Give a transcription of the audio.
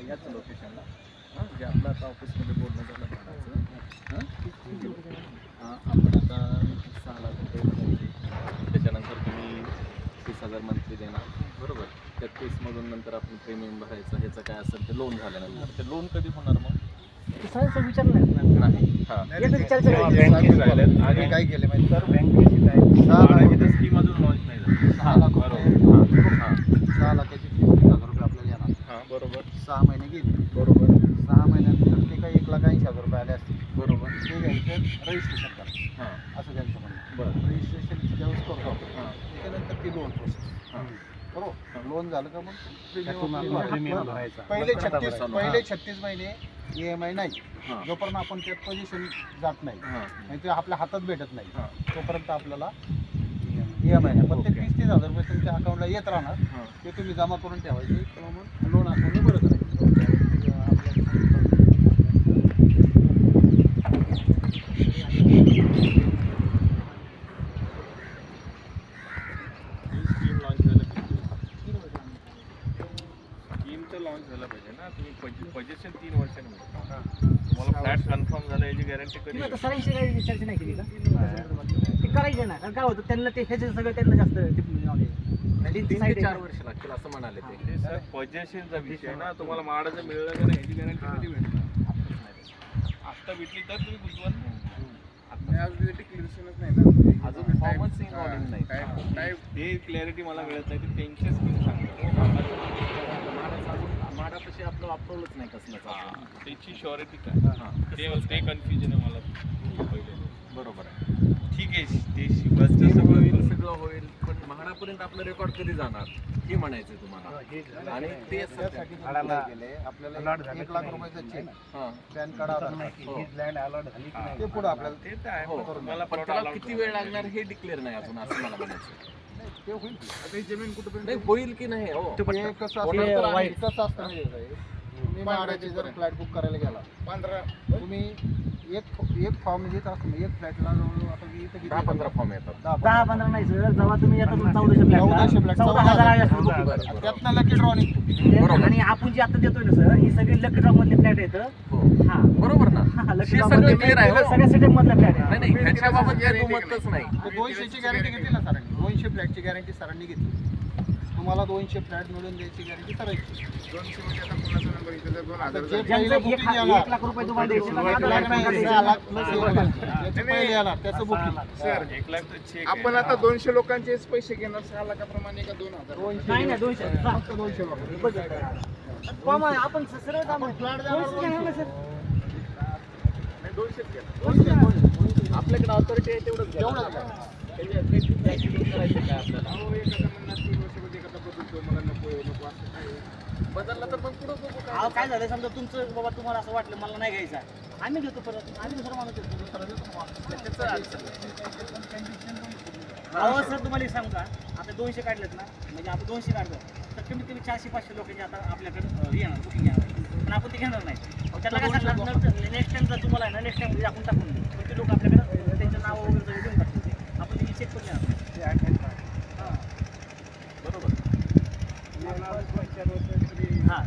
याच लोकेशनला जे आपलं आता ऑफिसमध्ये बोलणं झालं भाडाचं आपण आता 6 लाख रुपये भरायचे, त्याच्यानंतर तुम्ही 30,000 मंथली देणार बरोबर. त्या 30मधून नंतर आपण प्रीमियम भरायचं, ह्याचं काय असेल ते लोन झाल्यानंतर. ते लोन कधी होणार मग? विचार नाही. आणि काय केले माहिती तर बँकेची काय स्कीम अजून लॉन्च नाही झाली. 6 लाख रुपये 6 लाखाची 30,000 रुपये आपल्याला येणार. हां बरोबर. 6 महिने गेले बरोबर. 6 महिन्यानंतर ते काही 1,80,000 रुपये आले असतील. बरोबर. ते घ्यायचं रजिस्ट्रेशन करा. हां असं त्यांचं म्हणणं. बरं. रजिस्ट्रेशन ज्यावेळेस करतो आपण हां त्याच्यानंतर ती लोन प्रोसेस. हां बरोबर. लोन झालं का मग प्रीमियम भरायचा. पहिले 36 महिने EMI नाही. हां जोपर्यंत आपण त्यात पोझिशन जात नाही हां म्हणजे ते आपल्या हातात भेटत नाही हां तोपर्यंत आपल्याला EMI नाही. पण ते ओके. 30,000 रुपये तुमच्या अकाउंटला येत राहणार. हां ते तुम्ही जमा करून ठेवायचे किंवा मग लोन अकाउंटला भरत राहायचं. स्कीम लॉन्च झालं स्कीम तर लॉन्च झालं पाहिजे ना. तुम्ही पोझिशन 3 वर्षांनी मिळता. तुम्हाला फ्लॅट कन्फर्म झालं याची गॅरंटी कधी? सरांशी काही चर्चा नाही केली का? ते करायचे ना, कारण काय होतं त्यांना ते ह्याचे सगळं त्यांना जास्त नॉलेज. 3 ते 4 वर्ष लागतील असं म्हणाले ते. सर पोझिशनचा विषय ना, तुम्हाला माड जर मिळलं का नाही ह्याची गॅरंटी कधी भेटणार? आता भेटली तर तुम्ही गुंतवण. अजून फॉर्मच इन्व्हॉल्विंग नाही. ते क्लॅरिटी मला मिळत नाही. ते त्यांचे स्कीम सांगतात. माडापाशी आपलं वापरवलंच नाही कसलं. त्याची श्युरिटी काय? हां ते कन्फ्युजन आहे मला पहिले. बरोबर आहे. ठीक आहे. ते शिकवायचं सगळं होईल पण म्हाडापर्यंत आपलं रेकॉर्ड कधी जाणार हे म्हणायचं तुम्हाला. आणि ते त्यासाठी केले आपल्याला 1 लाख रुपयाचं चेक हां पॅन कार्ड आधार कार्ड ते पुढे आपल्याला ते तर आहे. मला पण त्याला किती वेळ लागणार हे डिक्लेअर नाही अजून असं मला म्हणायचं. ते होईल. आता ही जमीन कुठे होईल की नाही हो. ते कसं असतं माहिती आहे का? तुम्ही म्हाडाचे जर फ्लॅट बुक करायला गेला 15 तुम्ही एक फॉर्म घेत असतो. एक फ्लॅटला जवळ आता इथं किती 10-15 फॉर्म येतात. 10-15 नाही सर, जेव्हा तुम्ही येतात 1400 फ्लॅट 14,000 त्यातनं लकी ड्रॉ निघतो. आणि आपण जे आता देतोय ना सर, ही सगळी लकी ड्रॉप मधले फ्लॅट आहेत. हा बरोबर ना. लकी हे ड्रॉप सगळं मधले क्लिअर आहे हो. सगळ्या सेटअप मधले फ्लॅट आहे. नाही ह्याच्याबाबत काही दुमतच नाही. 200ची गॅरंटी घेतली ना सरांनी. 200 फ्लॅटची गॅरंटी सरांनी घेतली. तुम्हाला 200 फ्लॅट मिळून द्यायची गॅरंटी करायची. 200 म्हणजे आता कोणाचा नंबर इथे 2,000 ज्यांचं 1 लाख रुपये तुम्हाला द्यायचे, 6 लाख प्लस 1 लाख पहिले येणार त्याचं बुकिंग. सर 1 लाख चेक आपण आता 200 लोकांचेच पैसे घेणार 6 लाखाप्रमाणे का 2,000? नाही नाही 200 फक्त 200 आपण सरळ फ्लॅट आपल्याकडे ऑथॉरिटी आहे तेवढंच तेवढंच करायचं काय आपल्याला. बदलला तर मग पुढं बघू काय. काय झालं समजा तुमचं बाबा तुम्हाला असं वाटलं मला नाही घ्यायचा, आम्ही घेतो परत. आम्ही दुसरा माणूस घेतो. अहो सर तुम्हाला एक सांगू का, आता 200 काढलेत ना, म्हणजे आपण 200 काढतो तर कमीत कमी 400-500 लोकांचे आता आपल्याकडे येणार बुकिंग येणार. पण आपण ते घेणार नाही. त्याला काय सांगणार नेक्स्ट टाइम जर तुम्हाला आहे ना, नेक्स्ट टाइम आपण टाकून देऊ. पण ते लोक आपल्याकडे त्यांचं नाव वगैरे देऊन टाकतो. आपण ते चेक करून येणार. हां बरोबर. हां